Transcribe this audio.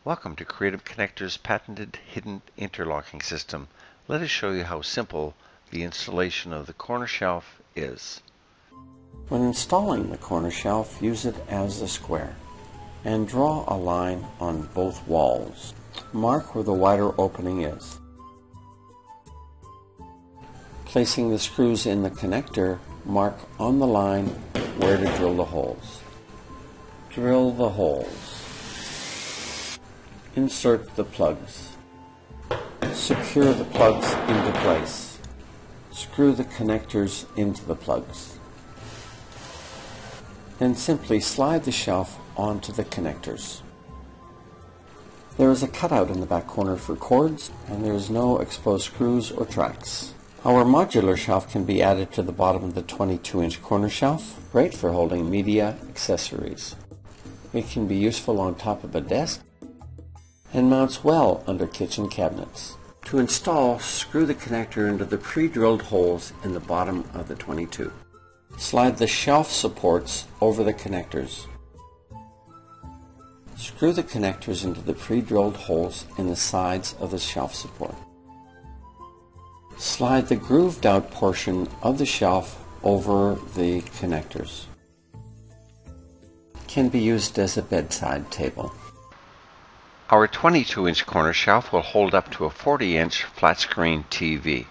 Welcome to Creative Connector's patented hidden interlocking system. Let us show you how simple the installation of the corner shelf is. When installing the corner shelf, use it as a square and draw a line on both walls. Mark where the wider opening is. Placing the screws in the connector, mark on the line where to drill the holes. Drill the holes. Insert the plugs. Secure the plugs into place. Screw the connectors into the plugs. Then simply slide the shelf onto the connectors. There is a cutout in the back corner for cords, and there is no exposed screws or tracks. Our modular shelf can be added to the bottom of the 22-inch corner shelf, great for holding media accessories. It can be useful on top of a desk and mounts well under kitchen cabinets. To install, screw the connector into the pre-drilled holes in the bottom of the 22. Slide the shelf supports over the connectors. Screw the connectors into the pre-drilled holes in the sides of the shelf support. Slide the grooved out portion of the shelf over the connectors. Can be used as a bedside table. Our 22-inch corner shelf will hold up to a 40-inch flat screen TV.